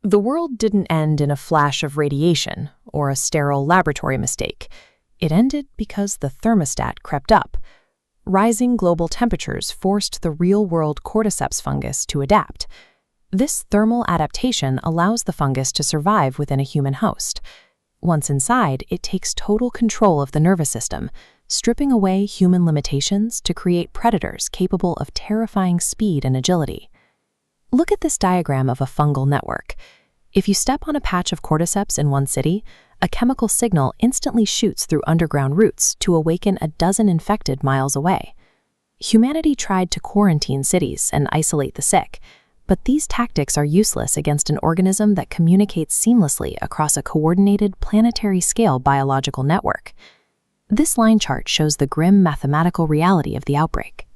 The world didn't end in a flash of radiation or a sterile laboratory mistake. It ended because the thermostat crept up. Rising global temperatures forced the real-world cordyceps fungus to adapt. This thermal adaptation allows the fungus to survive within a human host. Once inside, it takes total control of the nervous system, stripping away human limitations to create predators capable of terrifying speed and agility. Look at this diagram of a fungal network. If you step on a patch of cordyceps in one city, a chemical signal instantly shoots through underground roots to awaken a dozen infected miles away. Humanity tried to quarantine cities and isolate the sick, but these tactics are useless against an organism that communicates seamlessly across a coordinated planetary-scale biological network. This line chart shows the grim mathematical reality of the outbreak.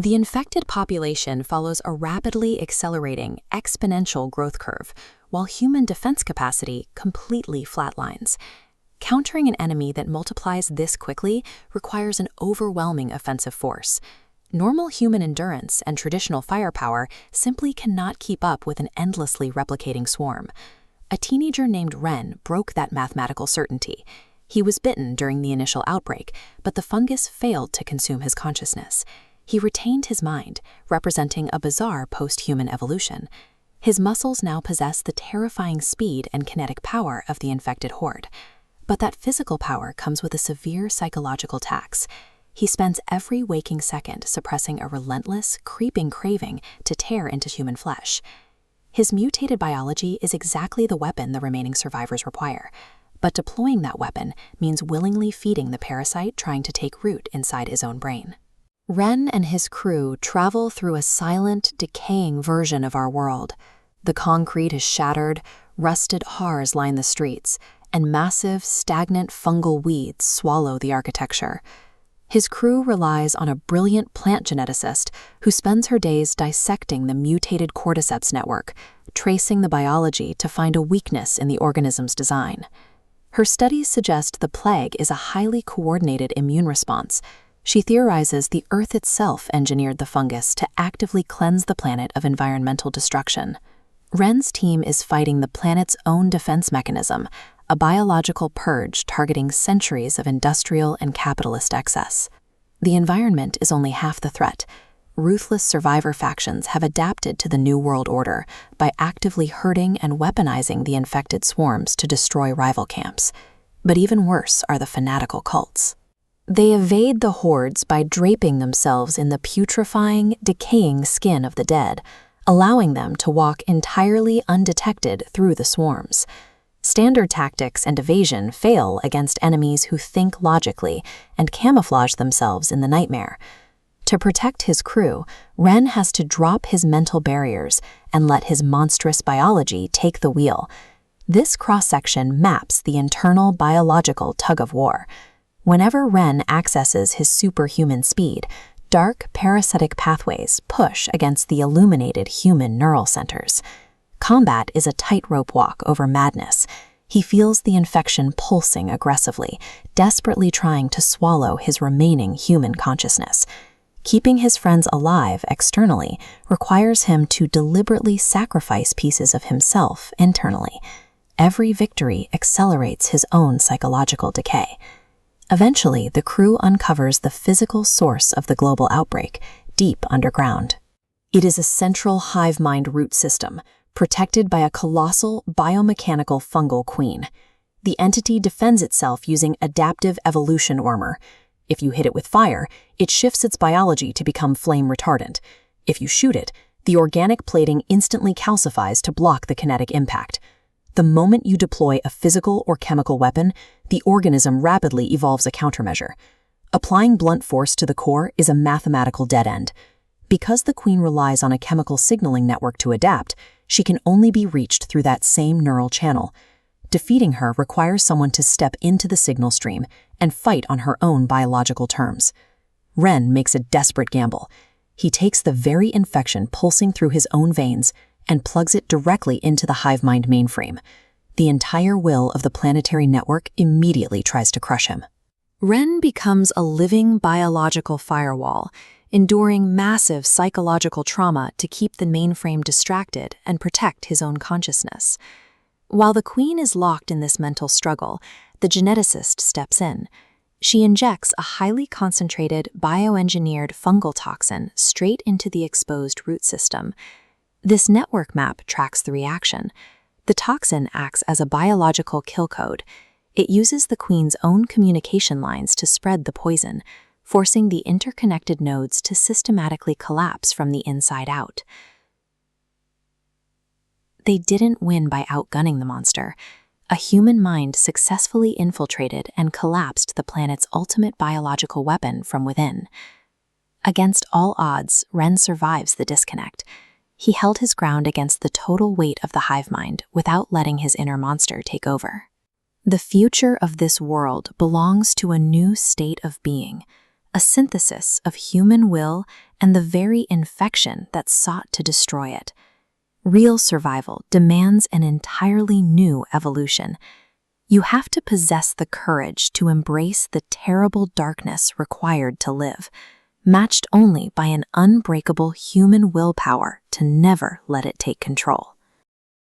The infected population follows a rapidly accelerating, exponential growth curve, while human defense capacity completely flatlines. Countering an enemy that multiplies this quickly requires an overwhelming offensive force. Normal human endurance and traditional firepower simply cannot keep up with an endlessly replicating swarm. A teenager named Ren broke that mathematical certainty. He was bitten during the initial outbreak, but the fungus failed to consume his consciousness. He retained his mind, representing a bizarre post-human evolution. His muscles now possess the terrifying speed and kinetic power of the infected horde. But that physical power comes with a severe psychological tax. He spends every waking second suppressing a relentless, creeping craving to tear into human flesh. His mutated biology is exactly the weapon the remaining survivors require. But deploying that weapon means willingly feeding the parasite trying to take root inside his own brain. Ren and his crew travel through a silent, decaying version of our world. The concrete is shattered, rusted hearths line the streets, and massive, stagnant fungal weeds swallow the architecture. His crew relies on a brilliant plant geneticist who spends her days dissecting the mutated cordyceps network, tracing the biology to find a weakness in the organism's design. Her studies suggest the plague is a highly coordinated immune response. She theorizes the Earth itself engineered the fungus to actively cleanse the planet of environmental destruction. Ren's team is fighting the planet's own defense mechanism, a biological purge targeting centuries of industrial and capitalist excess. The environment is only half the threat. Ruthless survivor factions have adapted to the New World Order by actively herding and weaponizing the infected swarms to destroy rival camps. But even worse are the fanatical cults. They evade the hordes by draping themselves in the putrefying, decaying skin of the dead, allowing them to walk entirely undetected through the swarms. Standard tactics and evasion fail against enemies who think logically and camouflage themselves in the nightmare. To protect his crew, Ren has to drop his mental barriers and let his monstrous biology take the wheel. This cross-section maps the internal biological tug-of-war. Whenever Ren accesses his superhuman speed, dark parasitic pathways push against the illuminated human neural centers. Combat is a tightrope walk over madness. He feels the infection pulsing aggressively, desperately trying to swallow his remaining human consciousness. Keeping his friends alive externally requires him to deliberately sacrifice pieces of himself internally. Every victory accelerates his own psychological decay. Eventually, the crew uncovers the physical source of the global outbreak, deep underground. It is a central hive mind root system, protected by a colossal biomechanical fungal queen. The entity defends itself using adaptive evolution armor. If you hit it with fire, it shifts its biology to become flame retardant. If you shoot it, the organic plating instantly calcifies to block the kinetic impact. The moment you deploy a physical or chemical weapon, the organism rapidly evolves a countermeasure. Applying blunt force to the core is a mathematical dead end. Because the queen relies on a chemical signaling network to adapt, she can only be reached through that same neural channel. Defeating her requires someone to step into the signal stream and fight on her own biological terms. Ren makes a desperate gamble. He takes the very infection pulsing through his own veins and plugs it directly into the hive mind mainframe. The entire will of the planetary network immediately tries to crush him. Ren becomes a living biological firewall, enduring massive psychological trauma to keep the mainframe distracted and protect his own consciousness. While the Queen is locked in this mental struggle, the geneticist steps in. She injects a highly concentrated, bioengineered fungal toxin straight into the exposed root system. This network map tracks the reaction. The toxin acts as a biological kill code. It uses the Queen's own communication lines to spread the poison, forcing the interconnected nodes to systematically collapse from the inside out. They didn't win by outgunning the monster. A human mind successfully infiltrated and collapsed the planet's ultimate biological weapon from within. Against all odds, Ren survives the disconnect. He held his ground against the total weight of the hive mind without letting his inner monster take over. The future of this world belongs to a new state of being, a synthesis of human will and the very infection that sought to destroy it. Real survival demands an entirely new evolution. You have to possess the courage to embrace the terrible darkness required to live, matched only by an unbreakable human willpower to never let it take control.